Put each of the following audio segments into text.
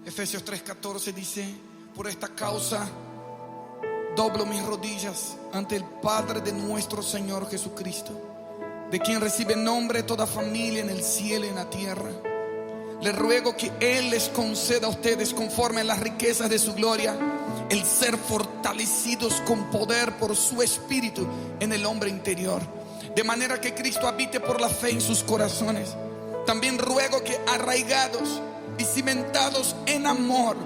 Efesios 3:14 dice: por esta causa doblo mis rodillas ante el Padre de nuestro Señor Jesucristo, de quien recibe nombre toda familia en el cielo y en la tierra. Le ruego que Él les conceda a ustedes, conforme a las riquezas de su gloria, el ser fortalecidos con poder por su Espíritu en el hombre interior, de manera que Cristo habite por la fe en sus corazones. También ruego que, arraigados y cimentados en amor,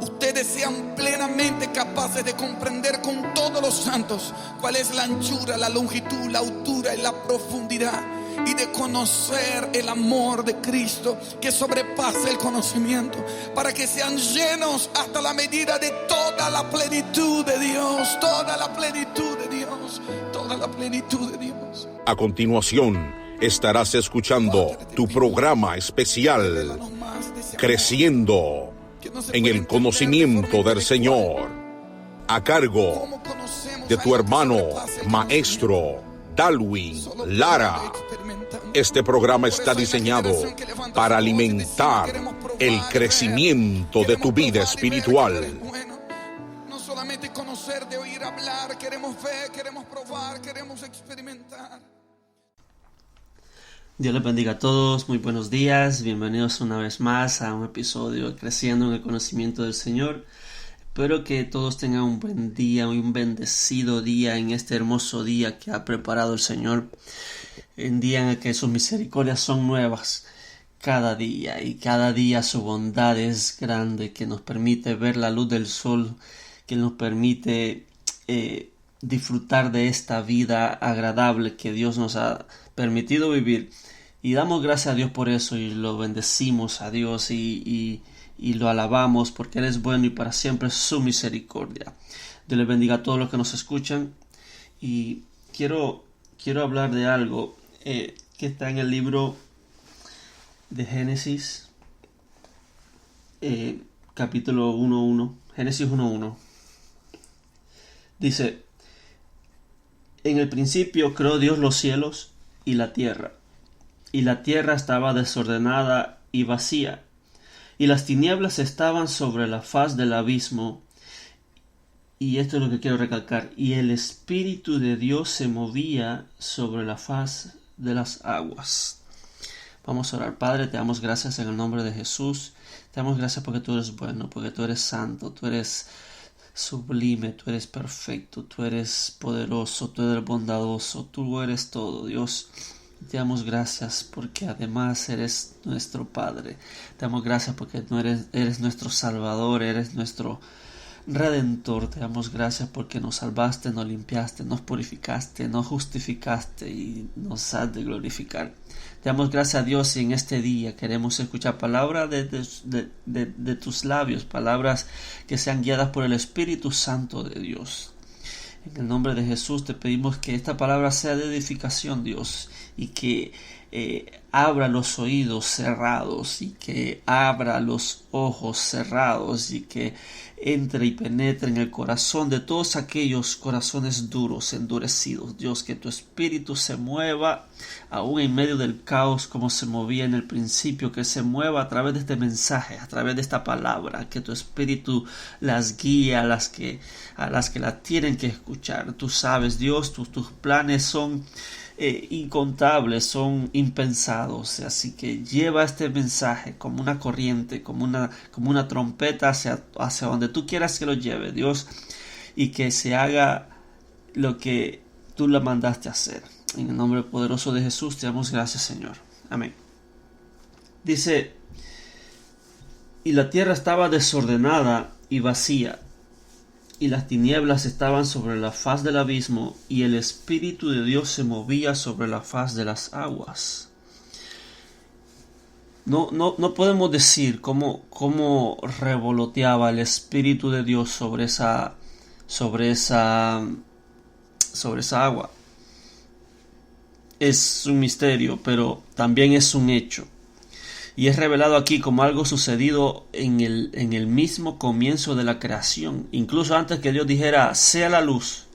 ustedes sean plenamente capaces de comprender con todos los santos cuál es la anchura, la longitud, la altura y la profundidad, y de conocer el amor de Cristo que sobrepasa el conocimiento, para que sean llenos hasta la medida de toda la plenitud de Dios, toda la plenitud de Dios, toda la plenitud de Dios. A continuación estarás escuchando tu programa especial, Creciendo en el Conocimiento del Señor, a cargo de tu hermano maestro Darwin Lara. Este programa está diseñado para alimentar el crecimiento de tu vida espiritual. No solamente conocer, de oír hablar, queremos ver, queremos probar, queremos experimentar. Dios les bendiga a todos, muy buenos días, bienvenidos una vez más a un episodio de Creciendo en el Conocimiento del Señor. Espero que todos tengan un buen día, un bendecido día en este hermoso día que ha preparado el Señor, en día en el que sus misericordias son nuevas cada día, y cada día su bondad es grande, que nos permite ver la luz del sol, que nos permite disfrutar de esta vida agradable que Dios nos ha permitido vivir. Y damos gracias a Dios por eso, y lo bendecimos a Dios y lo alabamos, porque Él es bueno y para siempre es su misericordia. Dios les bendiga a todos los que nos escuchan. Y quiero hablar de algo que está en el libro de Génesis, capítulo 1:1. Génesis 1:1. Dice: en el principio creó Dios los cielos y la tierra estaba desordenada y vacía, y las tinieblas estaban sobre la faz del abismo. Y esto es lo que quiero recalcar: y el Espíritu de Dios se movía sobre la faz de las aguas. Vamos a orar. Padre, te damos gracias en el nombre de Jesús. Te damos gracias porque tú eres bueno, porque tú eres santo, tú eres sublime, tú eres perfecto, tú eres poderoso, tú eres bondadoso, tú eres todo, Dios. Te damos gracias porque además eres nuestro Padre. Te damos gracias porque tú eres nuestro Salvador, eres nuestro Redentor. Te damos gracias porque nos salvaste, nos limpiaste, nos purificaste, nos justificaste y nos has de glorificar. Te damos gracias a Dios, y en este día queremos escuchar palabras de tus labios, palabras que sean guiadas por el Espíritu Santo de Dios. En el nombre de Jesús te pedimos que esta palabra sea de edificación, Dios, y que abra los oídos cerrados, y que abra los ojos cerrados, y que entre y penetre en el corazón de todos aquellos corazones duros, endurecidos. Dios, que tu Espíritu se mueva aún en medio del caos como se movía en el principio, que se mueva a través de este mensaje, a través de esta palabra, que tu Espíritu las guíe a las que la tienen que escuchar. Tú sabes, Dios, tus planes son incontables, son impensados, así que lleva este mensaje como una corriente, como una trompeta hacia donde tú quieras que lo lleve, Dios, y que se haga lo que tú le mandaste hacer. En el nombre poderoso de Jesús te damos gracias, Señor. Amén. Dice: y la tierra estaba desordenada y vacía, y las tinieblas estaban sobre la faz del abismo, y el Espíritu de Dios se movía sobre la faz de las aguas. No podemos decir cómo revoloteaba el Espíritu de Dios sobre esa agua. Es un misterio, pero también es un hecho. Y es revelado aquí como algo sucedido en el mismo comienzo de la creación. Incluso antes que Dios dijera sea la luz.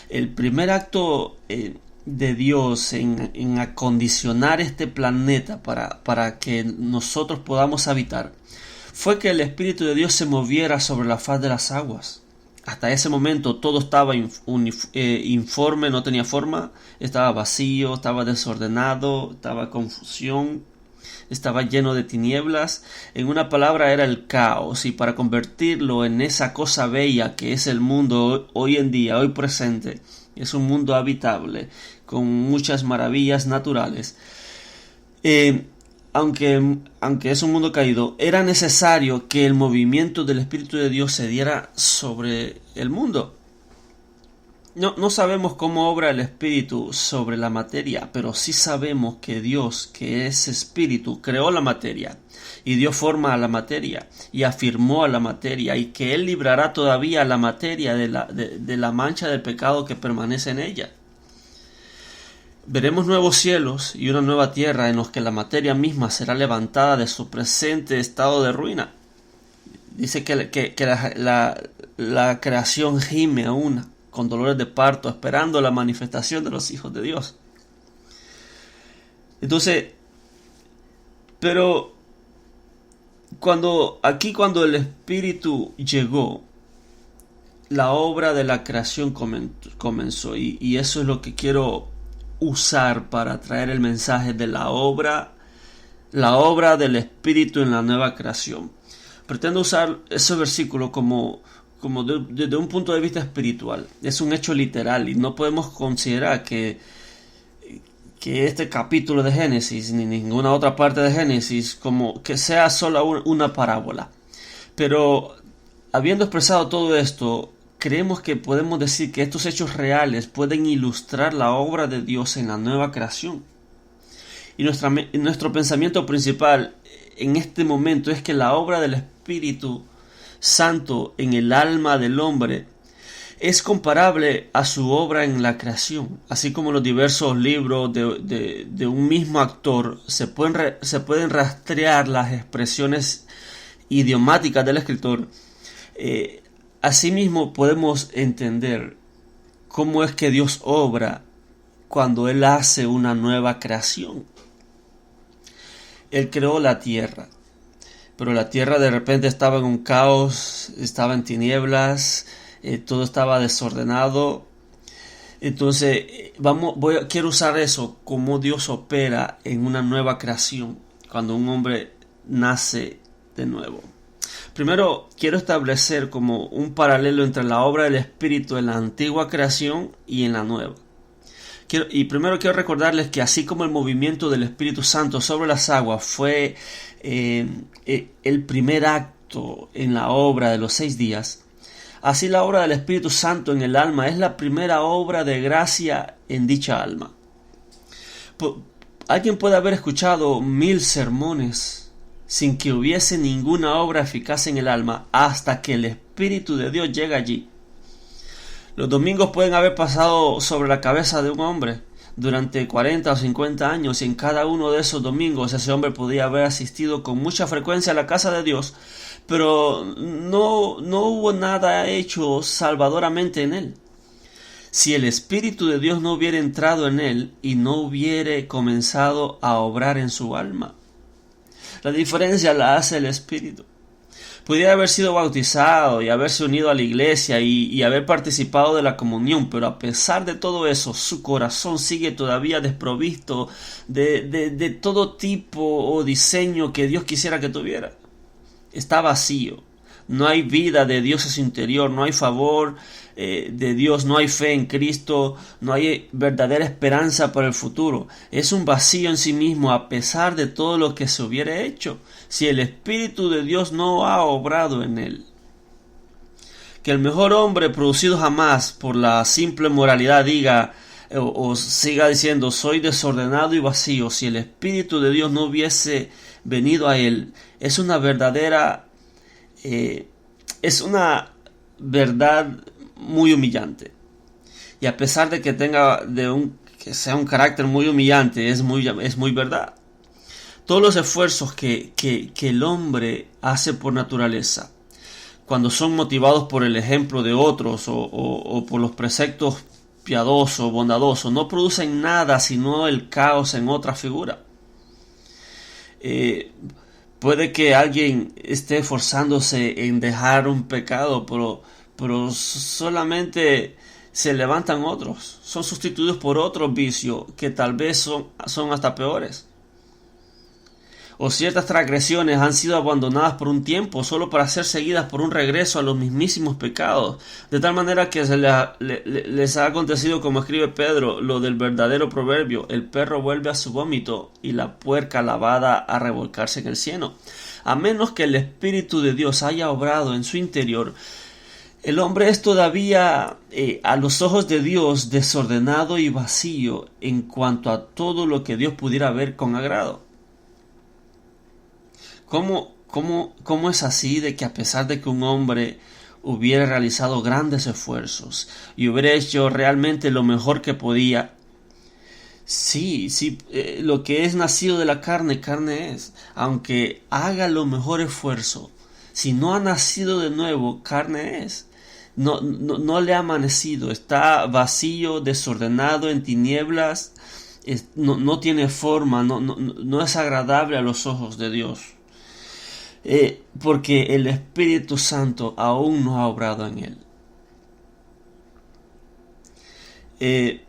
El primer acto de Dios en acondicionar este planeta para que nosotros podamos habitar fue que el Espíritu de Dios se moviera sobre la faz de las aguas. Hasta ese momento todo estaba informe, no tenía forma, estaba vacío, estaba desordenado, estaba confusión, estaba lleno de tinieblas. En una palabra, era el caos, y para convertirlo en esa cosa bella que es el mundo hoy en día, hoy presente, es un mundo habitable con muchas maravillas naturales. Aunque es un mundo caído, era necesario que el movimiento del Espíritu de Dios se diera sobre el mundo. No sabemos cómo obra el Espíritu sobre la materia, pero sí sabemos que Dios, que es Espíritu, creó la materia y dio forma a la materia y afirmó a la materia, y que Él librará todavía a la materia de la mancha del pecado que permanece en ella. Veremos nuevos cielos y una nueva tierra en los que la materia misma será levantada de su presente estado de ruina. Dice que la creación gime aún con dolores de parto, esperando la manifestación de los hijos de Dios. Entonces, pero cuando el Espíritu llegó, la obra de la creación comenzó, y eso es lo que quiero usar para traer el mensaje de la obra del Espíritu en la nueva creación. Pretendo usar ese versículo como desde un punto de vista espiritual. Es un hecho literal, y no podemos considerar que este capítulo de Génesis ni ninguna otra parte de Génesis como que sea solo una parábola. Pero habiendo expresado todo esto, creemos que podemos decir que estos hechos reales pueden ilustrar la obra de Dios en la nueva creación. Y nuestro pensamiento principal en este momento es que la obra del Espíritu Santo en el alma del hombre es comparable a su obra en la creación. Así como los diversos libros de un mismo autor se pueden rastrear las expresiones idiomáticas del escritor, asimismo podemos entender cómo es que Dios obra cuando Él hace una nueva creación. Él creó la tierra, pero la tierra de repente estaba en un caos, estaba en tinieblas, todo estaba desordenado. Entonces quiero usar eso, como Dios opera en una nueva creación cuando un hombre nace de nuevo. Primero quiero establecer como un paralelo entre la obra del Espíritu en la antigua creación y en la nueva. Primero quiero recordarles que así como el movimiento del Espíritu Santo sobre las aguas fue el primer acto en la obra de los 6 días, así la obra del Espíritu Santo en el alma es la primera obra de gracia en dicha alma. Alguien puede haber escuchado 1000 sermones sin que hubiese ninguna obra eficaz en el alma hasta que el Espíritu de Dios llega allí. Los domingos pueden haber pasado sobre la cabeza de un hombre durante 40 o 50 años, y en cada uno de esos domingos ese hombre podía haber asistido con mucha frecuencia a la casa de Dios, pero no hubo nada hecho salvadoramente en él. Si el Espíritu de Dios no hubiera entrado en él y no hubiera comenzado a obrar en su alma, la diferencia la hace el Espíritu. Pudiera haber sido bautizado y haberse unido a la iglesia y haber participado de la comunión, pero a pesar de todo eso, su corazón sigue todavía desprovisto de todo tipo o diseño que Dios quisiera que tuviera. Está vacío. No hay vida de Dios en su interior, no hay favor de Dios, no hay fe en Cristo, no hay verdadera esperanza para el futuro. Es un vacío en sí mismo a pesar de todo lo que se hubiera hecho, si el Espíritu de Dios no ha obrado en él. Que el mejor hombre producido jamás por la simple moralidad diga o siga diciendo soy desordenado y vacío, si el Espíritu de Dios no hubiese venido a él, es una verdadera es una verdad muy humillante. Y a pesar de que que sea un carácter muy humillante, es muy verdad. Todos los esfuerzos que el hombre hace por naturaleza, cuando son motivados por el ejemplo de otros o por los preceptos piadosos, bondadosos, no producen nada sino el caos en otra figura. Puede que alguien esté esforzándose en dejar un pecado, pero solamente se levantan otros, son sustituidos por otros vicios que tal vez son hasta peores. O ciertas transgresiones han sido abandonadas por un tiempo solo para ser seguidas por un regreso a los mismísimos pecados, de tal manera que les ha acontecido, como escribe Pedro, lo del verdadero proverbio: el perro vuelve a su vómito y la puerca lavada a revolcarse en el cieno. A menos que el Espíritu de Dios haya obrado en su interior, el hombre es todavía a los ojos de Dios desordenado y vacío en cuanto a todo lo que Dios pudiera ver con agrado. ¿Cómo es así de que, a pesar de que un hombre hubiera realizado grandes esfuerzos y hubiera hecho realmente lo mejor que podía, lo que es nacido de la carne, carne es, aunque haga lo mejor esfuerzo, si no ha nacido de nuevo, carne es? No le ha amanecido, está vacío, desordenado, en tinieblas, no tiene forma, no es agradable a los ojos de Dios. Porque el Espíritu Santo aún no ha obrado en él.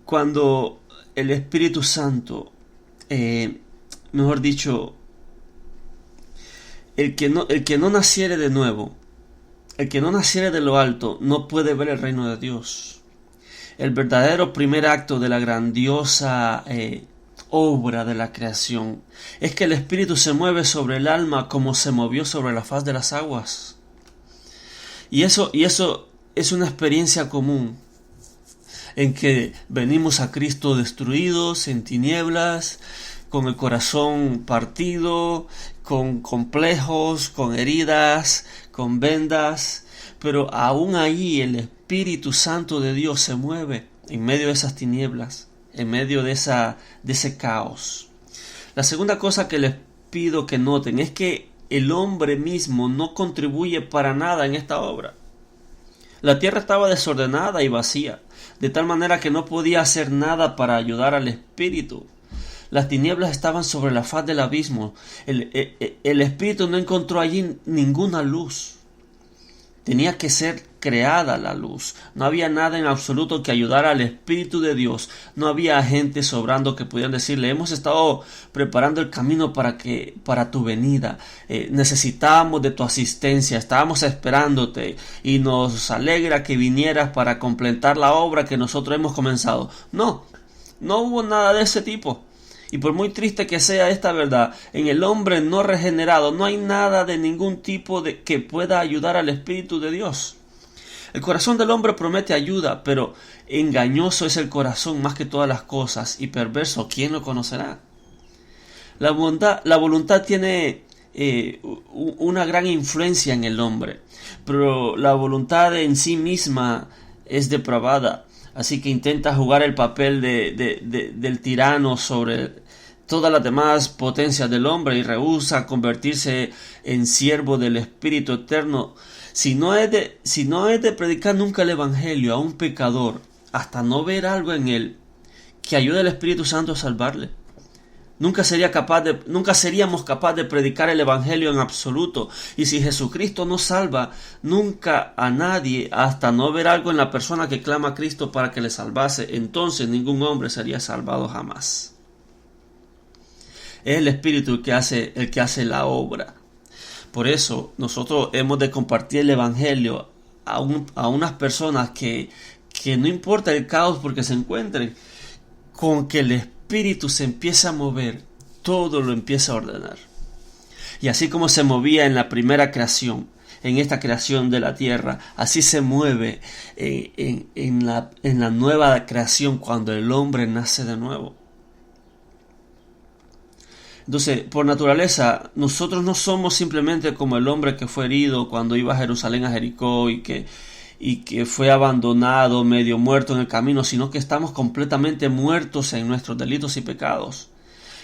Cuando el Espíritu Santo, mejor dicho, el que no naciere de nuevo, el que no naciere de lo alto, no puede ver el reino de Dios. El verdadero primer acto de la grandiosa obra de la creación es que el Espíritu se mueve sobre el alma como se movió sobre la faz de las aguas. Y eso es una experiencia común, en que venimos a Cristo destruidos, en tinieblas, con el corazón partido, con complejos, con heridas, con vendas, pero aún ahí el Espíritu Santo de Dios se mueve en medio de esas tinieblas, en medio de ese caos. La segunda cosa que les pido que noten es que el hombre mismo no contribuye para nada en esta obra. La tierra estaba desordenada y vacía, de tal manera que no podía hacer nada para ayudar al Espíritu. Las tinieblas estaban sobre la faz del abismo. El Espíritu no encontró allí ninguna luz. Tenía que ser creada la luz. No había nada en absoluto que ayudara al Espíritu de Dios. No había agentes sobrando que pudieran decirle: hemos estado preparando el camino para tu venida. Necesitábamos de tu asistencia. Estábamos esperándote y nos alegra que vinieras para completar la obra que nosotros hemos comenzado. No hubo nada de ese tipo. Y por muy triste que sea esta verdad, en el hombre no regenerado no hay nada de ningún tipo que pueda ayudar al Espíritu de Dios. El corazón del hombre promete ayuda, pero engañoso es el corazón más que todas las cosas, y perverso, ¿quién lo conocerá? La voluntad tiene una gran influencia en el hombre, pero la voluntad en sí misma es depravada. Así que intenta jugar el papel del tirano sobre todas las demás potencias del hombre y rehúsa convertirse en siervo del Espíritu Eterno. Si no es de predicar nunca el Evangelio a un pecador hasta no ver algo en él que ayude al Espíritu Santo a salvarle, nunca seríamos capaces de predicar el Evangelio en absoluto. Y si Jesucristo no salva nunca a nadie hasta no ver algo en la persona que clama a Cristo para que le salvase, entonces ningún hombre sería salvado jamás. Es el Espíritu el que hace la obra. Por eso nosotros hemos de compartir el Evangelio a unas personas que no importa el caos porque se encuentren, con que el Espíritu se empieza a mover, todo lo empieza a ordenar. Y así como se movía en la primera creación, en esta creación de la tierra, así se mueve en la nueva creación cuando el hombre nace de nuevo. Entonces, por naturaleza, nosotros no somos simplemente como el hombre que fue herido cuando iba a Jerusalén, a Jericó, y que fue abandonado, medio muerto en el camino, sino que estamos completamente muertos en nuestros delitos y pecados.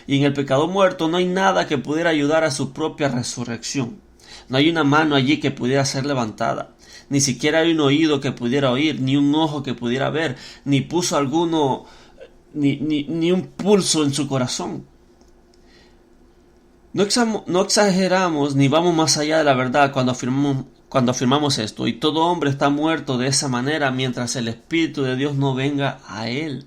Y en el pecado muerto no hay nada que pudiera ayudar a su propia resurrección. No hay una mano allí que pudiera ser levantada. Ni siquiera hay un oído que pudiera oír, ni un ojo que pudiera ver, ni puso alguno, ni un pulso en su corazón. No exageramos ni vamos más allá de la verdad cuando afirmamos esto. Y todo hombre está muerto de esa manera mientras el Espíritu de Dios no venga a él.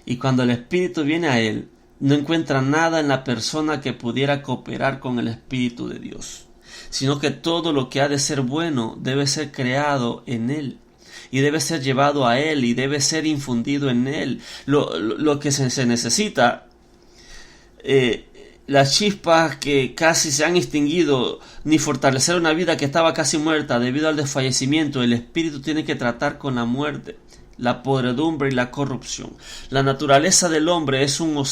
Y cuando el Espíritu viene a él, no encuentra nada en la persona que pudiera cooperar con el Espíritu de Dios, sino que todo lo que ha de ser bueno debe ser creado en él, y debe ser llevado a él, y debe ser infundido en él. Lo que se necesita, las chispas que casi se han extinguido, ni fortalecer una vida que estaba casi muerta debido al desfallecimiento. El Espíritu tiene que tratar con la muerte, la podredumbre y la corrupción. La naturaleza del hombre es como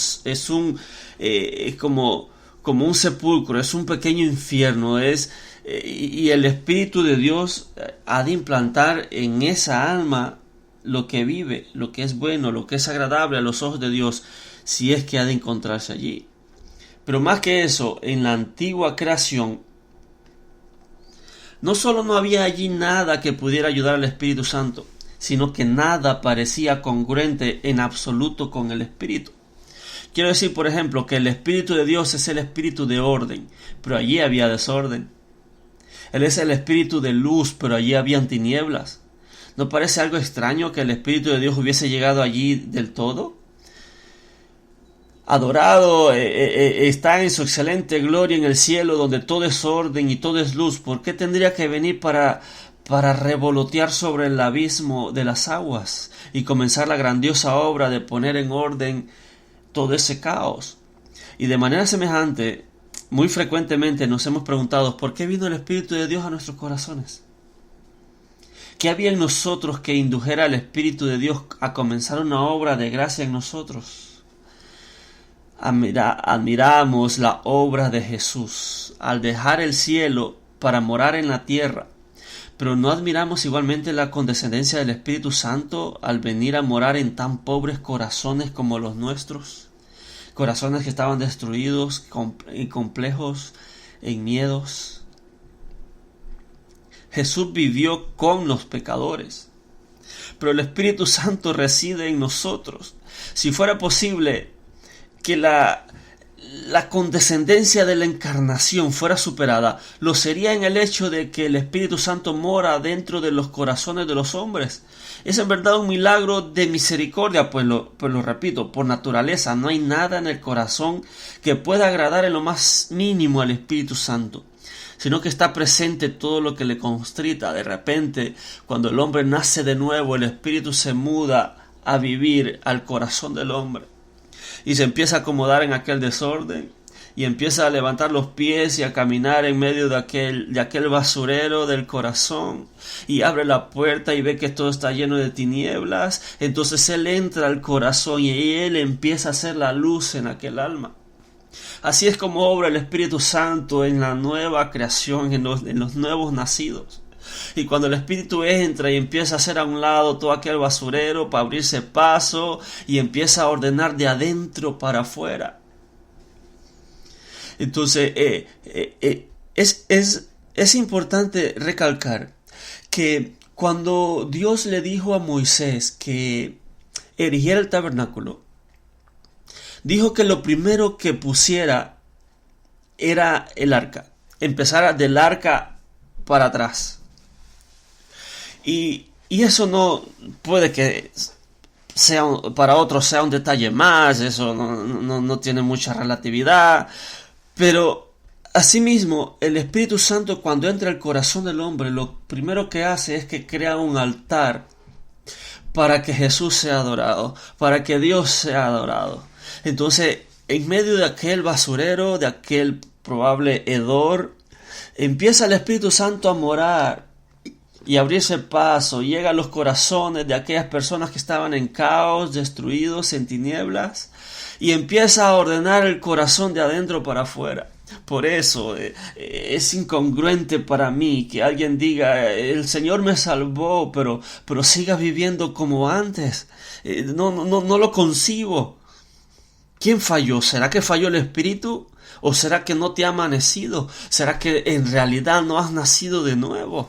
un sepulcro, es un pequeño infierno, y el Espíritu de Dios ha de implantar en esa alma lo que vive, lo que es bueno, lo que es agradable a los ojos de Dios, si es que ha de encontrarse allí. Pero más que eso, en la antigua creación, no solo no había allí nada que pudiera ayudar al Espíritu Santo, sino que nada parecía congruente en absoluto con el Espíritu. Quiero decir, por ejemplo, que el Espíritu de Dios es el Espíritu de orden, pero allí había desorden. Él es el Espíritu de luz, pero allí habían tinieblas. ¿No parece algo extraño que el Espíritu de Dios hubiese llegado allí del todo? Adorado, está en su excelente gloria en el cielo, donde todo es orden y todo es luz. ¿Por qué tendría que venir para revolotear sobre el abismo de las aguas y comenzar la grandiosa obra de poner en orden todo ese caos? Y de manera semejante, muy frecuentemente nos hemos preguntado, ¿por qué vino el Espíritu de Dios a nuestros corazones? ¿Qué había en nosotros que indujera al Espíritu de Dios a comenzar una obra de gracia en nosotros? Admiramos la obra de Jesús al dejar el cielo para morar en la tierra, pero ¿no admiramos igualmente la condescendencia del Espíritu Santo al venir a morar en tan pobres corazones como los nuestros? Corazones que estaban destruidos y complejos en miedos. Jesús vivió con los pecadores, pero el Espíritu Santo reside en nosotros. Si fuera posible que la condescendencia de la encarnación fuera superada, lo sería en el hecho de que el Espíritu Santo mora dentro de los corazones de los hombres. Es en verdad un milagro de misericordia, pues lo repito, por naturaleza no hay nada en el corazón que pueda agradar en lo más mínimo al Espíritu Santo, sino que está presente todo lo que le constrita. De repente, cuando el hombre nace de nuevo, el Espíritu se muda a vivir al corazón del hombre y se empieza a acomodar en aquel desorden y empieza a levantar los pies y a caminar en medio de aquel basurero del corazón, y abre la puerta y ve que todo está lleno de tinieblas. Entonces él entra al corazón y él empieza a hacer la luz en aquel alma. Así es como obra el Espíritu Santo en la nueva creación, en los nuevos nacidos. Y cuando el Espíritu entra y empieza a hacer a un lado todo aquel basurero para abrirse paso y empieza a ordenar de adentro para afuera. Entonces es importante recalcar que cuando Dios le dijo a Moisés que erigiera el tabernáculo, dijo que lo primero que pusiera era el arca, empezara del arca para atrás. Y eso no puede que sea para otros sea un detalle más, eso no tiene mucha relatividad, pero asimismo el Espíritu Santo, cuando entra al corazón del hombre, lo primero que hace es que crea un altar para que Jesús sea adorado, para que Dios sea adorado. Entonces, en medio de aquel basurero, de aquel probable hedor, empieza el Espíritu Santo a morar y abrirse paso. Llega a los corazones de aquellas personas que estaban en caos, destruidos, en tinieblas, y empieza a ordenar el corazón de adentro para afuera. Por eso es incongruente para mí que alguien diga, el Señor me salvó, pero siga viviendo como antes. No lo concibo. ¿Quién falló? ¿Será que falló el Espíritu? ¿O será que no te ha amanecido? ¿Será que en realidad no has nacido de nuevo?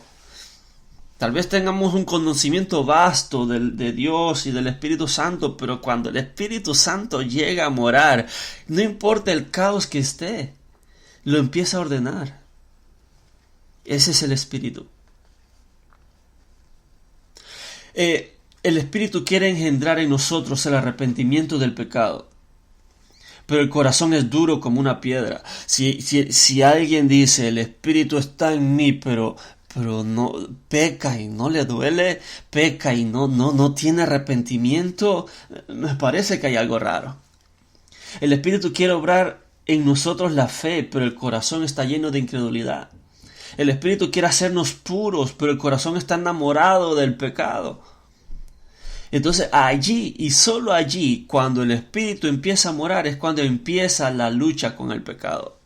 Tal vez tengamos un conocimiento vasto de Dios y del Espíritu Santo, pero cuando el Espíritu Santo llega a morar, no importa el caos que esté, lo empieza a ordenar. Ese es el Espíritu. El Espíritu quiere engendrar en nosotros el arrepentimiento del pecado. Pero el corazón es duro como una piedra. Si alguien dice, el Espíritu está en mí, pero no peca y no le duele, peca y no tiene arrepentimiento, me parece que hay algo raro. El Espíritu quiere obrar en nosotros la fe, pero el corazón está lleno de incredulidad. El Espíritu quiere hacernos puros, pero el corazón está enamorado del pecado. Entonces allí y solo allí, cuando el Espíritu empieza a morar, es cuando empieza la lucha con el pecado.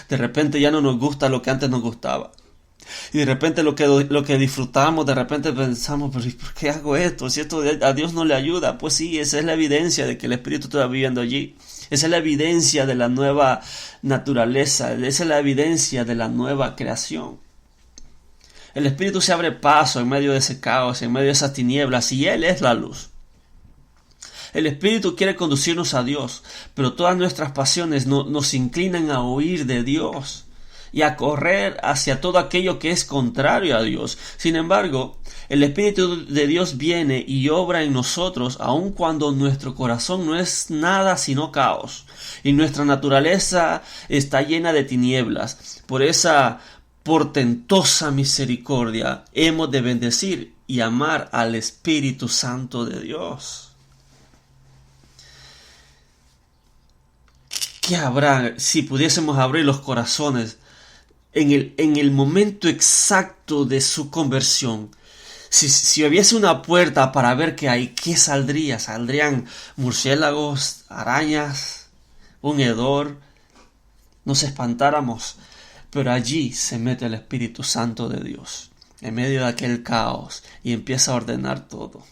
De repente ya no nos gusta lo que antes nos gustaba. Y de repente lo que disfrutamos, de repente pensamos, pero ¿por qué hago esto? Si esto a Dios no le ayuda. Pues sí, esa es la evidencia de que el Espíritu está viviendo allí. Esa es la evidencia de la nueva naturaleza. Esa es la evidencia de la nueva creación. El Espíritu se abre paso en medio de ese caos, en medio de esas tinieblas, y Él es la luz. El Espíritu quiere conducirnos a Dios, pero todas nuestras pasiones nos inclinan a huir de Dios y a correr hacia todo aquello que es contrario a Dios. Sin embargo, el Espíritu de Dios viene y obra en nosotros, aun cuando nuestro corazón no es nada sino caos, y nuestra naturaleza está llena de tinieblas. Por esa portentosa misericordia hemos de bendecir y amar al Espíritu Santo de Dios. ¿Qué habrá si pudiésemos abrir los corazones en el momento exacto de su conversión? Si hubiese una puerta para ver qué hay, ¿qué saldría? ¿Saldrían murciélagos, arañas, un hedor? Nos espantáramos. Pero allí se mete el Espíritu Santo de Dios, en medio de aquel caos, y empieza a ordenar todo.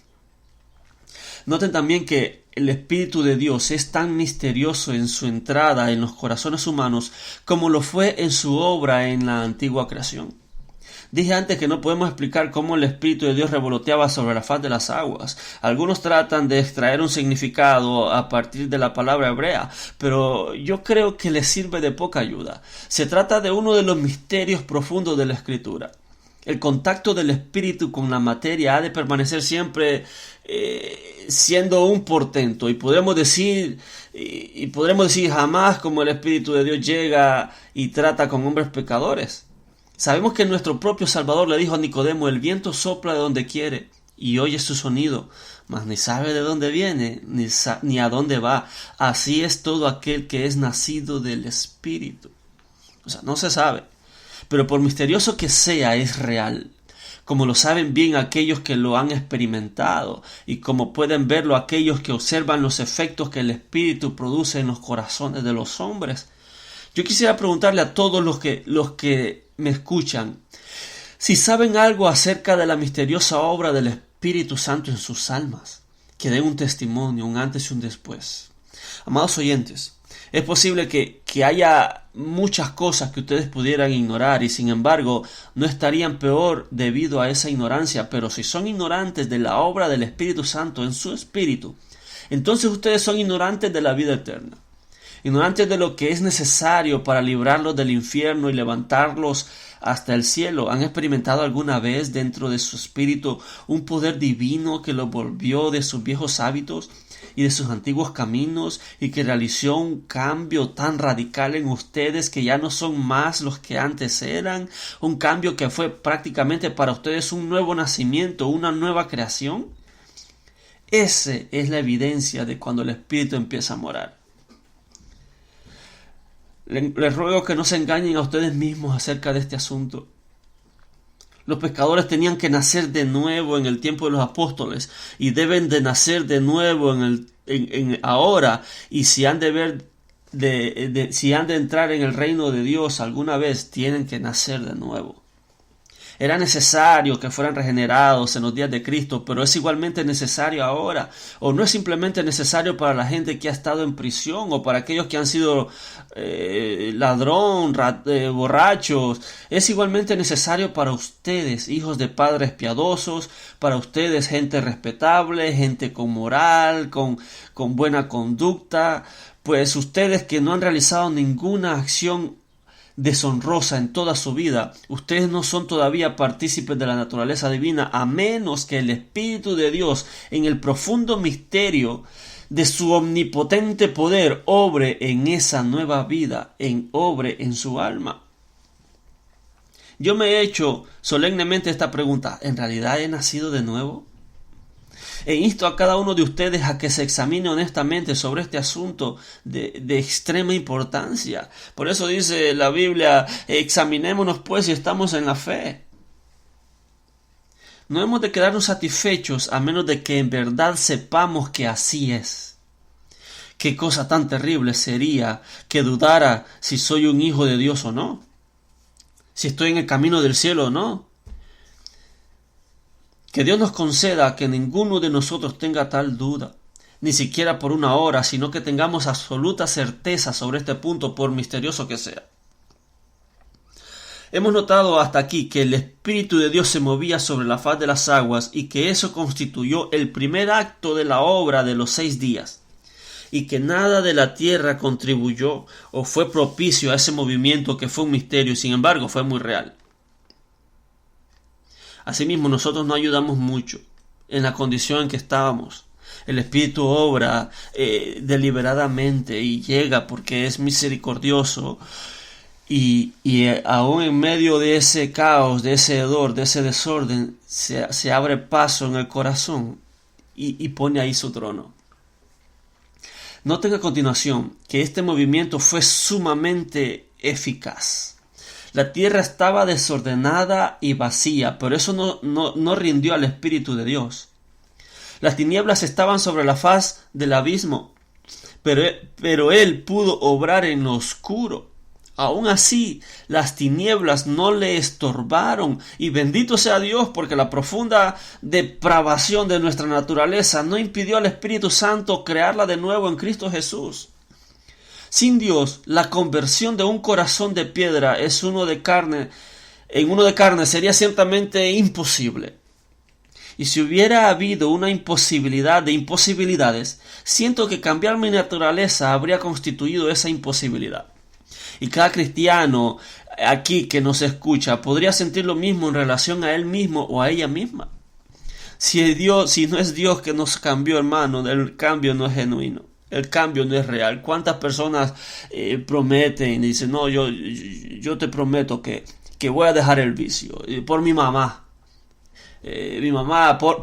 Noten también que el Espíritu de Dios es tan misterioso en su entrada en los corazones humanos como lo fue en su obra en la antigua creación. Dije antes que no podemos explicar cómo el Espíritu de Dios revoloteaba sobre la faz de las aguas. Algunos tratan de extraer un significado a partir de la palabra hebrea, pero yo creo que les sirve de poca ayuda. Se trata de uno de los misterios profundos de la Escritura. El contacto del Espíritu con la materia ha de permanecer siempre siendo un portento, y podremos decir jamás como el Espíritu de Dios llega y trata con hombres pecadores. Sabemos que nuestro propio Salvador le dijo a Nicodemo, el viento sopla de donde quiere y oye su sonido, mas ni sabe de dónde viene ni a dónde va. Así es todo aquel que es nacido del Espíritu. O sea, no se sabe, pero por misterioso que sea, es real, como lo saben bien aquellos que lo han experimentado, y como pueden verlo aquellos que observan los efectos que el Espíritu produce en los corazones de los hombres. Yo quisiera preguntarle a todos los que me escuchan, si saben algo acerca de la misteriosa obra del Espíritu Santo en sus almas, que den un testimonio, un antes y un después. Amados oyentes, es posible que haya muchas cosas que ustedes pudieran ignorar y sin embargo no estarían peor debido a esa ignorancia, pero si son ignorantes de la obra del Espíritu Santo en su espíritu, entonces ustedes son ignorantes de la vida eterna. Ignorantes de lo que es necesario para librarlos del infierno y levantarlos hasta el cielo. ¿Han experimentado alguna vez dentro de su espíritu un poder divino que los volvió de sus viejos hábitos y de sus antiguos caminos y que realizó un cambio tan radical en ustedes que ya no son más los que antes eran? Un cambio que fue prácticamente para ustedes un nuevo nacimiento, una nueva creación. Esa es la evidencia de cuando el Espíritu empieza a morar. Les ruego que no se engañen a ustedes mismos acerca de este asunto. Los pescadores tenían que nacer de nuevo en el tiempo de los apóstoles y deben de nacer de nuevo ahora, y si han de entrar en el reino de Dios alguna vez, tienen que nacer de nuevo. Era necesario que fueran regenerados en los días de Cristo, pero es igualmente necesario ahora. O no es simplemente necesario para la gente que ha estado en prisión o para aquellos que han sido borrachos. Es igualmente necesario para ustedes, hijos de padres piadosos, para ustedes, gente respetable, gente con moral, con buena conducta, pues ustedes que no han realizado ninguna acción deshonrosa en toda su vida, ustedes no son todavía partícipes de la naturaleza divina, a menos que el Espíritu de Dios, en el profundo misterio de su omnipotente poder, obre en esa nueva vida, obre en su alma. Yo me he hecho solemnemente esta pregunta: ¿en realidad he nacido de nuevo? E insto a cada uno de ustedes a que se examine honestamente sobre este asunto de extrema importancia. Por eso dice la Biblia: examinémonos pues si estamos en la fe. No hemos de quedarnos satisfechos a menos de que en verdad sepamos que así es. Qué cosa tan terrible sería que dudara si soy un hijo de Dios o no, si estoy en el camino del cielo o no. Que Dios nos conceda que ninguno de nosotros tenga tal duda, ni siquiera por una hora, sino que tengamos absoluta certeza sobre este punto, por misterioso que sea. Hemos notado hasta aquí que el Espíritu de Dios se movía sobre la faz de las aguas y que eso constituyó el primer acto de la obra de los 6 días, y que nada de la tierra contribuyó o fue propicio a ese movimiento que fue un misterio y sin embargo fue muy real. Asimismo, nosotros no ayudamos mucho en la condición en que estábamos. El Espíritu obra deliberadamente y llega porque es misericordioso y aún en medio de ese caos, de ese hedor, de ese desorden, se abre paso en el corazón y pone ahí su trono. Noten a continuación que este movimiento fue sumamente eficaz. La tierra estaba desordenada y vacía, pero eso no rindió al Espíritu de Dios. Las tinieblas estaban sobre la faz del abismo, pero Él pudo obrar en lo oscuro. Aún así, las tinieblas no le estorbaron, y bendito sea Dios, porque la profunda depravación de nuestra naturaleza no impidió al Espíritu Santo crearla de nuevo en Cristo Jesús. Sin Dios, la conversión de un corazón de piedra en uno de carne sería ciertamente imposible. Y si hubiera habido una imposibilidad de imposibilidades, siento que cambiar mi naturaleza habría constituido esa imposibilidad. Y cada cristiano aquí que nos escucha podría sentir lo mismo en relación a él mismo o a ella misma. Si no es Dios que nos cambió, hermano, el cambio no es genuino. El cambio no es real. ¿Cuántas personas prometen y dicen: no, yo te prometo que voy a dejar el vicio por mi mamá?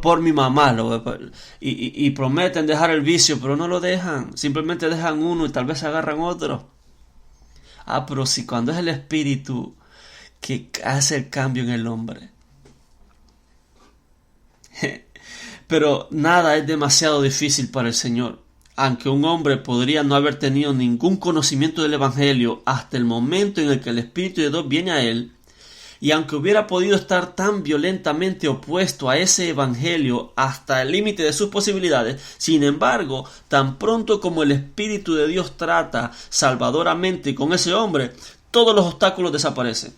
Por mi mamá. Y prometen dejar el vicio, pero no lo dejan. Simplemente dejan uno y tal vez agarran otro. Pero si cuando es el Espíritu que hace el cambio en el hombre. Pero nada es demasiado difícil para el Señor. Aunque un hombre podría no haber tenido ningún conocimiento del Evangelio hasta el momento en el que el Espíritu de Dios viene a él, y aunque hubiera podido estar tan violentamente opuesto a ese Evangelio hasta el límite de sus posibilidades, sin embargo, tan pronto como el Espíritu de Dios trata salvadoramente con ese hombre, todos los obstáculos desaparecen.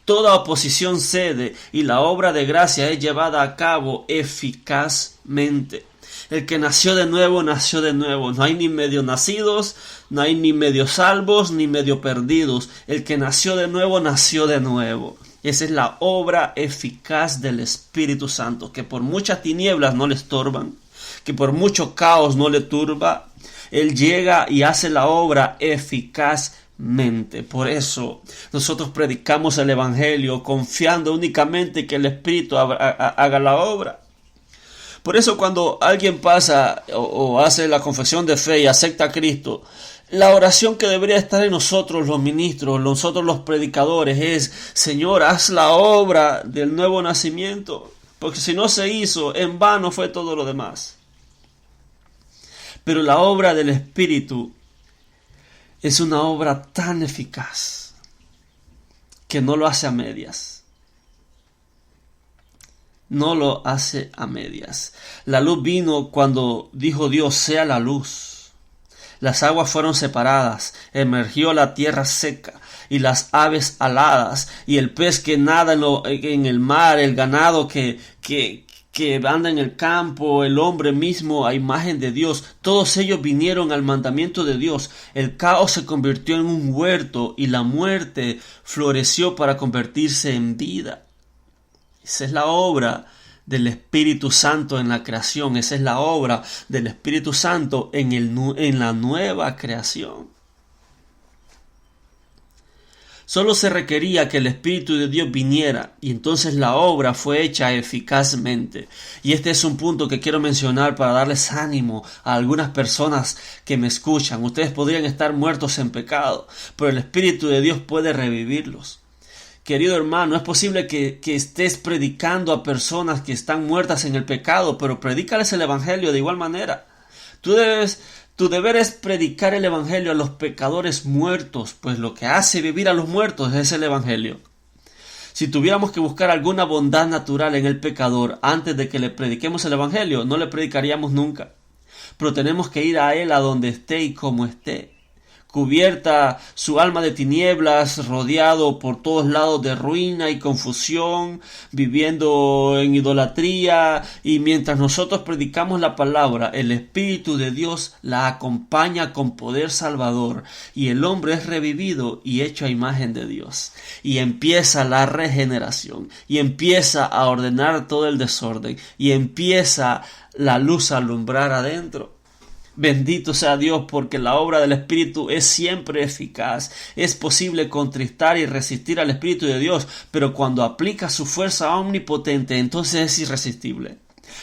Toda oposición cede y la obra de gracia es llevada a cabo eficazmente. El que nació de nuevo, nació de nuevo. No hay ni medio nacidos, no hay ni medio salvos, ni medio perdidos. El que nació de nuevo, nació de nuevo. Esa es la obra eficaz del Espíritu Santo, que por muchas tinieblas no le estorban, que por mucho caos no le turba. Él llega y hace la obra eficazmente. Por eso nosotros predicamos el Evangelio confiando únicamente que el Espíritu haga la obra. Por eso cuando alguien pasa o hace la confesión de fe y acepta a Cristo, la oración que debería estar en nosotros los ministros, nosotros los predicadores es: Señor, haz la obra del nuevo nacimiento, porque si no se hizo, en vano fue todo lo demás. Pero la obra del Espíritu es una obra tan eficaz que no lo hace a medias. no lo hace a medias. La luz vino cuando dijo Dios, sea la luz. Las aguas fueron separadas, emergió la tierra seca y las aves aladas y el pez que nada en el mar, el ganado que anda en el campo, el hombre mismo a imagen de Dios. Todos ellos vinieron al mandamiento de Dios. El caos se convirtió en un huerto y la muerte floreció para convertirse en vida. Esa es la obra del Espíritu Santo en la creación. Esa es la obra del Espíritu Santo en la nueva creación. Solo se requería que el Espíritu de Dios viniera y entonces la obra fue hecha eficazmente. Y este es un punto que quiero mencionar para darles ánimo a algunas personas que me escuchan. Ustedes podrían estar muertos en pecado, pero el Espíritu de Dios puede revivirlos. Querido hermano, es posible que estés predicando a personas que están muertas en el pecado, pero predícales el Evangelio de igual manera. Tu deber es predicar el Evangelio a los pecadores muertos, pues lo que hace vivir a los muertos es el Evangelio. Si tuviéramos que buscar alguna bondad natural en el pecador antes de que le prediquemos el Evangelio, no le predicaríamos nunca. Pero tenemos que ir a él a donde esté y como esté. Cubierta su alma de tinieblas, rodeado por todos lados de ruina y confusión, viviendo en idolatría, y mientras nosotros predicamos la palabra, el Espíritu de Dios la acompaña con poder salvador, y el hombre es revivido y hecho a imagen de Dios, y empieza la regeneración, y empieza a ordenar todo el desorden, y empieza la luz a alumbrar adentro. Bendito sea Dios, porque la obra del Espíritu es siempre eficaz. Es posible contristar y resistir al Espíritu de Dios, pero cuando aplica su fuerza omnipotente, entonces es irresistible.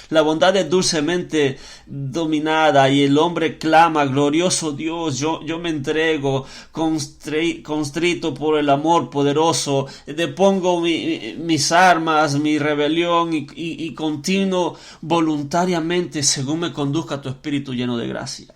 La bondad es dulcemente dominada y el hombre clama, glorioso Dios, yo me entrego, constrito por el amor poderoso, depongo mis armas, mi rebelión y continuo voluntariamente según me conduzca tu Espíritu lleno de gracia.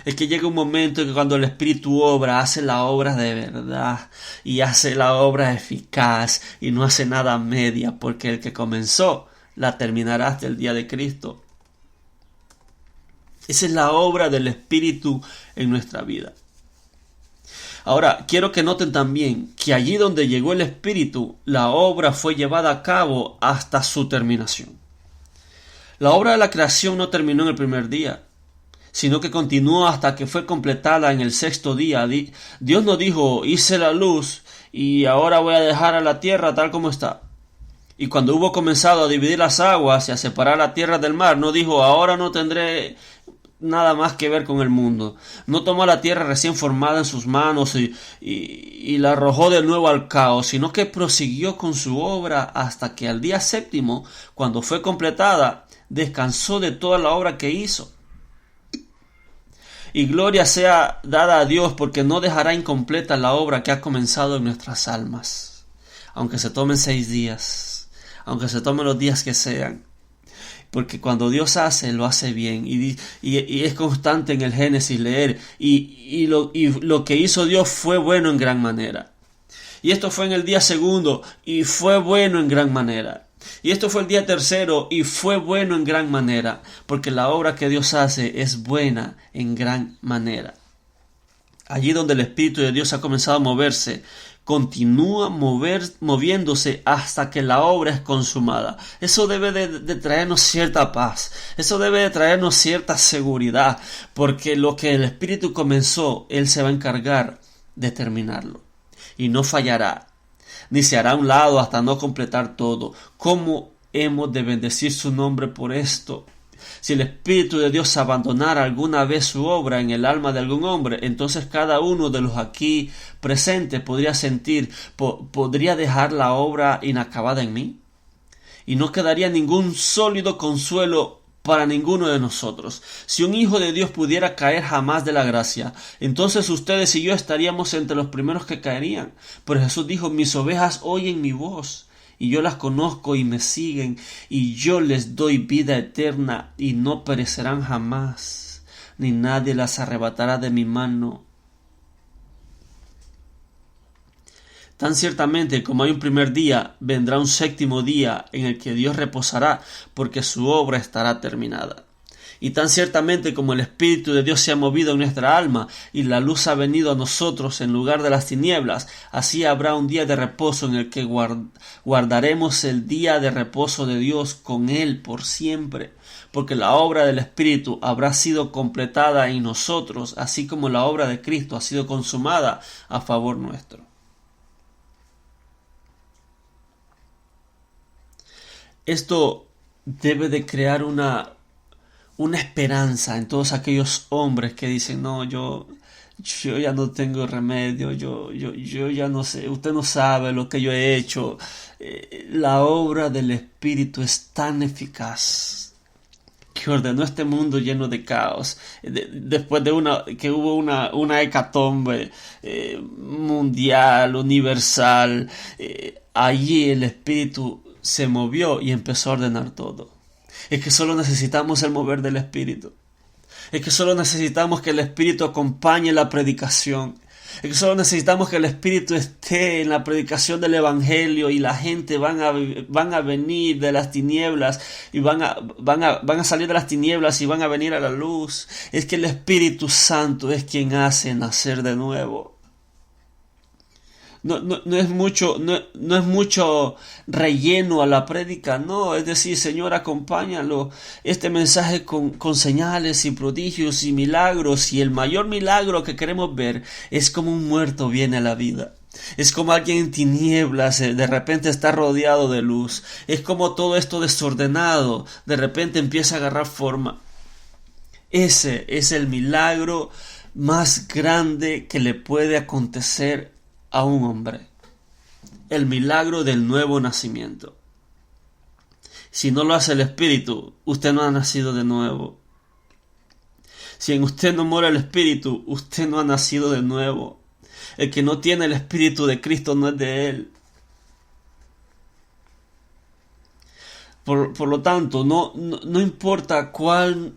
Es que llega un momento en que cuando el Espíritu obra, hace la obra de verdad y hace la obra eficaz y no hace nada a media, porque el que comenzó la terminará hasta el día de Cristo. Esa es la obra del Espíritu en nuestra vida. Ahora, quiero que noten también que allí donde llegó el Espíritu, la obra fue llevada a cabo hasta su terminación. La obra de la creación no terminó en el primer día, sino que continuó hasta que fue completada en el sexto día. Dios no dijo, hice la luz y ahora voy a dejar a la tierra tal como está. Y cuando hubo comenzado a dividir las aguas y a separar la tierra del mar, no dijo, ahora no tendré nada más que ver con el mundo. No tomó la tierra recién formada en sus manos y la arrojó de nuevo al caos, sino que prosiguió con su obra hasta que al día séptimo, cuando fue completada, descansó de toda la obra que hizo. Y gloria sea dada a Dios, porque no dejará incompleta la obra que ha comenzado en nuestras almas, aunque se tomen 6 días. Aunque se tomen los días que sean, porque cuando Dios hace, lo hace bien, y es constante en el Génesis leer, y lo que hizo Dios fue bueno en gran manera, y esto fue en el día segundo, y fue bueno en gran manera, y esto fue el día tercero, y fue bueno en gran manera, porque la obra que Dios hace es buena en gran manera. Allí donde el Espíritu de Dios ha comenzado a moverse, continúa moviéndose hasta que la obra es consumada. Eso debe de traernos cierta paz, eso debe de traernos cierta seguridad, porque lo que el Espíritu comenzó, Él se va a encargar de terminarlo, y no fallará, ni se hará a un lado hasta no completar todo. ¿Cómo hemos de bendecir su nombre por esto? Si el Espíritu de Dios abandonara alguna vez su obra en el alma de algún hombre, entonces cada uno de los aquí presentes podría sentir, podría dejar la obra inacabada en mí, y no quedaría ningún sólido consuelo para ninguno de nosotros. Si un hijo de Dios pudiera caer jamás de la gracia, entonces ustedes y yo estaríamos entre los primeros que caerían. Pero Jesús dijo, mis ovejas oyen mi voz, y yo las conozco y me siguen, y yo les doy vida eterna, y no perecerán jamás, ni nadie las arrebatará de mi mano. Tan ciertamente como hay un primer día, vendrá un séptimo día en el que Dios reposará, porque su obra estará terminada. Y tan ciertamente como el Espíritu de Dios se ha movido en nuestra alma y la luz ha venido a nosotros en lugar de las tinieblas, así habrá un día de reposo en el que guardaremos el día de reposo de Dios con Él por siempre, porque la obra del Espíritu habrá sido completada en nosotros, así como la obra de Cristo ha sido consumada a favor nuestro. Esto debe de crear una esperanza en todos aquellos hombres que dicen, no, yo ya no tengo remedio, yo ya no sé, usted no sabe lo que yo he hecho. La obra del Espíritu es tan eficaz que ordenó este mundo lleno de caos. Después de que hubo una hecatombe mundial, universal, allí el Espíritu se movió y empezó a ordenar todo. Es que solo necesitamos el mover del Espíritu. Es que solo necesitamos que el Espíritu acompañe la predicación. Es que solo necesitamos que el Espíritu esté en la predicación del Evangelio y la gente van a venir de las tinieblas y van a salir de las tinieblas y van a venir a la luz. Es que el Espíritu Santo es quien hace nacer de nuevo. No es mucho relleno a la prédica, no, es decir, Señor, acompáñalo, este mensaje con señales y prodigios y milagros, y el mayor milagro que queremos ver es como un muerto viene a la vida. Es como alguien en tinieblas, de repente está rodeado de luz. Es como todo esto desordenado, de repente empieza a agarrar forma. Ese es el milagro más grande que le puede acontecer a un hombre, el milagro del nuevo nacimiento. Si no lo hace el Espíritu, usted no ha nacido de nuevo. Si en usted no mora el Espíritu, usted no ha nacido de nuevo. El que no tiene el Espíritu de Cristo no es de Él. Por lo tanto, no importa cuál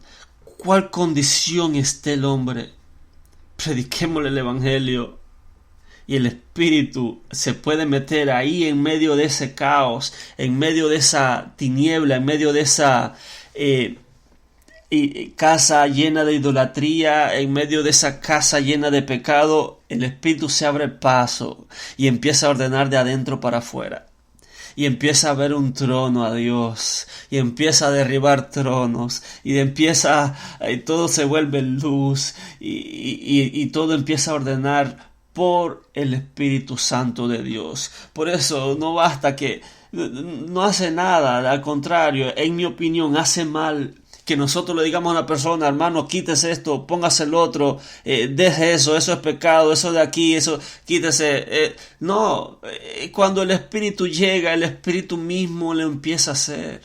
condición esté el hombre, prediquémosle el Evangelio. Y el Espíritu se puede meter ahí en medio de ese caos, en medio de esa tiniebla, en medio de esa casa llena de idolatría, en medio de esa casa llena de pecado. El Espíritu se abre paso y empieza a ordenar de adentro para afuera. Y empieza a ver un trono a Dios, y empieza a derribar tronos, y todo se vuelve luz, y todo empieza a ordenar por el Espíritu Santo de Dios. Por eso no basta que no hace nada, al contrario, en mi opinión hace mal que nosotros le digamos a una persona, hermano, quítese esto, póngase el otro, deje eso es pecado, eso de aquí, eso, quítese. No, cuando el Espíritu llega, el Espíritu mismo le empieza a hacer.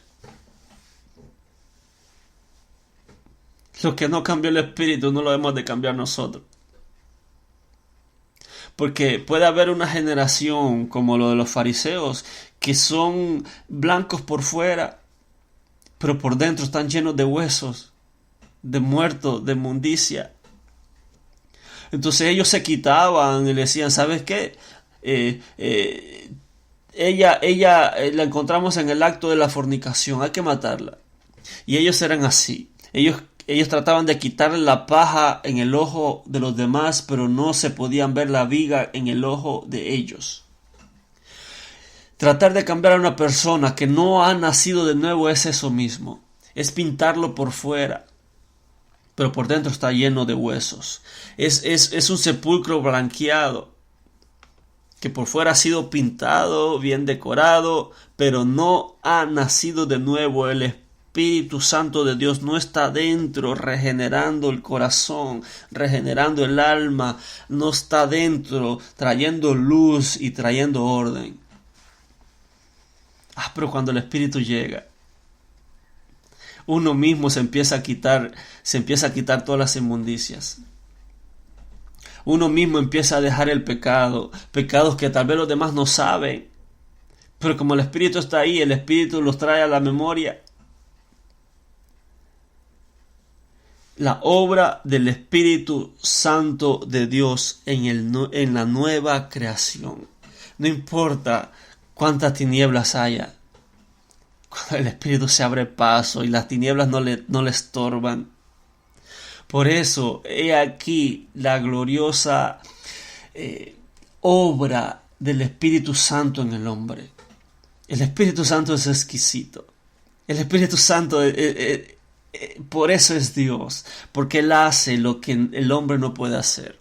Lo que no cambió el Espíritu no lo hemos de cambiar nosotros. Porque puede haber una generación como lo de los fariseos que son blancos por fuera, pero por dentro están llenos de huesos, de muertos, de inmundicia. Entonces ellos se quitaban y le decían, ¿sabes qué? Ella la encontramos en el acto de la fornicación, hay que matarla. Y ellos eran así. Ellos trataban de quitarle la paja en el ojo de los demás, pero no se podían ver la viga en el ojo de ellos. Tratar de cambiar a una persona que no ha nacido de nuevo es eso mismo. Es pintarlo por fuera, pero por dentro está lleno de huesos. Es un sepulcro blanqueado, que por fuera ha sido pintado, bien decorado, pero no ha nacido de nuevo. El Espíritu Santo de Dios no está dentro regenerando el corazón, regenerando el alma, no está dentro trayendo luz y trayendo orden. Pero cuando el Espíritu llega, uno mismo se empieza a quitar todas las inmundicias. Uno mismo empieza a dejar el pecado, pecados que tal vez los demás no saben, pero como el Espíritu está ahí, el Espíritu los trae a la memoria. La obra del Espíritu Santo de Dios en la nueva creación. No importa cuántas tinieblas haya. Cuando el Espíritu se abre paso y las tinieblas no le estorban. Por eso, he aquí la gloriosa obra del Espíritu Santo en el hombre. El Espíritu Santo es exquisito. El Espíritu Santo, por eso es Dios, porque Él hace lo que el hombre no puede hacer.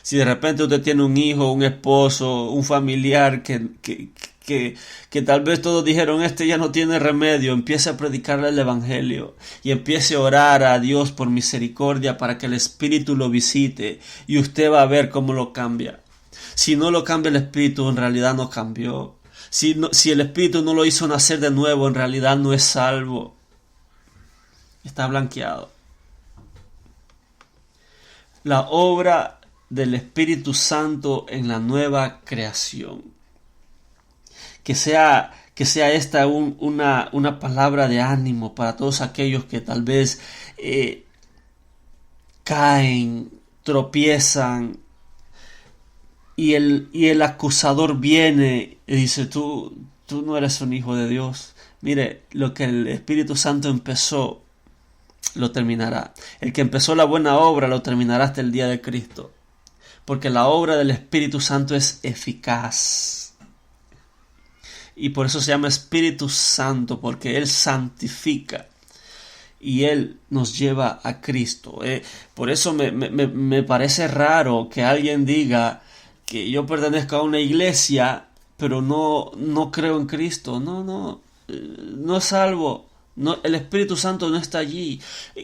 Si de repente usted tiene un hijo, un esposo, un familiar que tal vez todos dijeron, este ya no tiene remedio, empiece a predicarle el evangelio y empiece a orar a Dios por misericordia para que el Espíritu lo visite y usted va a ver cómo lo cambia. Si no lo cambia el Espíritu, en realidad no cambió. Si el Espíritu no lo hizo nacer de nuevo, en realidad no es salvo. Está blanqueado. La obra del Espíritu Santo en la nueva creación. Que sea esta una palabra de ánimo para todos aquellos que tal vez caen, tropiezan y el acusador viene y dice, tú no eres un hijo de Dios. Mire, lo que el Espíritu Santo empezó, lo terminará. El que empezó la buena obra lo terminará hasta el día de Cristo. Porque la obra del Espíritu Santo es eficaz. Y por eso se llama Espíritu Santo, porque Él santifica. Y Él nos lleva a Cristo. Por eso me parece raro que alguien diga que yo pertenezco a una iglesia, pero no creo en Cristo. No es salvo. No, el Espíritu Santo no está allí.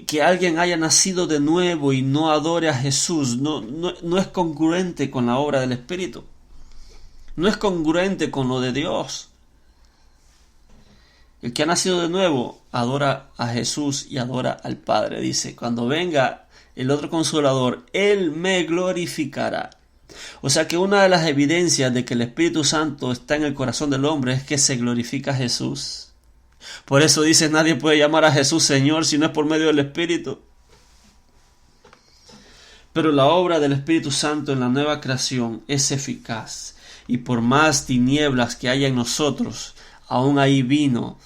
Que alguien haya nacido de nuevo y no adore a Jesús no es congruente con la obra del Espíritu. No es congruente con lo de Dios. El que ha nacido de nuevo adora a Jesús y adora al Padre. Dice, cuando venga el otro Consolador, Él me glorificará. O sea que una de las evidencias de que el Espíritu Santo está en el corazón del hombre es que se glorifica a Jesús. Por eso dice, nadie puede llamar a Jesús Señor si no es por medio del Espíritu. Pero la obra del Espíritu Santo en la nueva creación es eficaz. Y por más tinieblas que haya en nosotros, aún ahí vino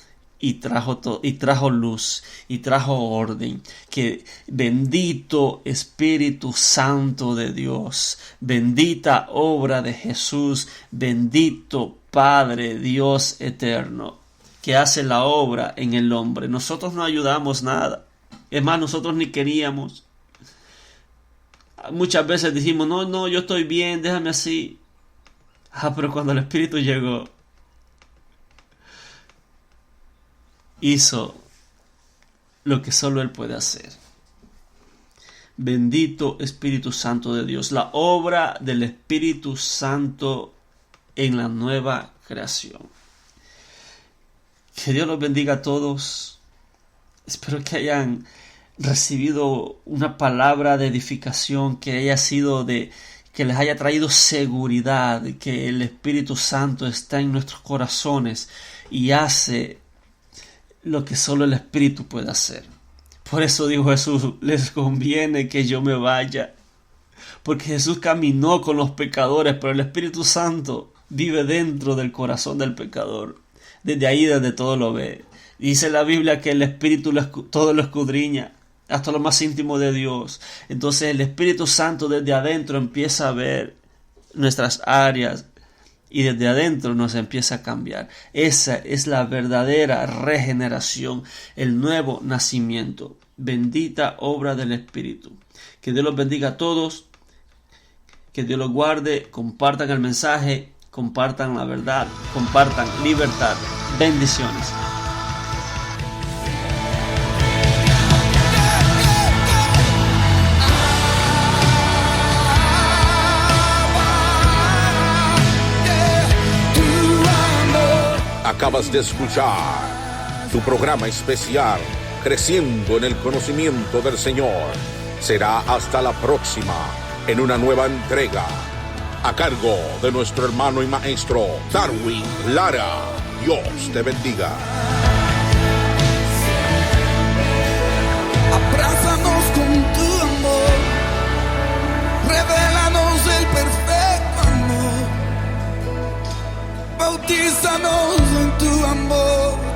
y trajo luz y trajo orden. Que bendito Espíritu Santo de Dios, bendita obra de Jesús, bendito Padre Dios eterno, que hace la obra en el hombre. Nosotros no ayudamos nada. Es más, nosotros ni queríamos. Muchas veces dijimos, no, yo estoy bien, déjame así. Pero cuando el Espíritu llegó, hizo lo que solo Él puede hacer. Bendito Espíritu Santo de Dios, la obra del Espíritu Santo en la nueva creación. Que Dios los bendiga a todos. Espero que hayan recibido una palabra de edificación, que haya sido que les haya traído seguridad, que el Espíritu Santo está en nuestros corazones y hace lo que solo el Espíritu puede hacer. Por eso dijo Jesús, les conviene que yo me vaya. Porque Jesús caminó con los pecadores, pero el Espíritu Santo vive dentro del corazón del pecador. Desde ahí, desde todo lo ve. Dice la Biblia que el Espíritu todo lo escudriña, hasta lo más íntimo de Dios. Entonces el Espíritu Santo desde adentro empieza a ver nuestras áreas y desde adentro nos empieza a cambiar. Esa es la verdadera regeneración, el nuevo nacimiento. Bendita obra del Espíritu. Que Dios los bendiga a todos, que Dios los guarde, compartan el mensaje, compartan la verdad, compartan libertad. Bendiciones. Acabas de escuchar tu programa especial, Creciendo en el Conocimiento del Señor. Será hasta la próxima, en una nueva entrega, a cargo de nuestro hermano y maestro, Darwin Lara. Dios te bendiga. Abrázanos con tu amor, revélanos el perfecto amor. bautízanos en tu amor.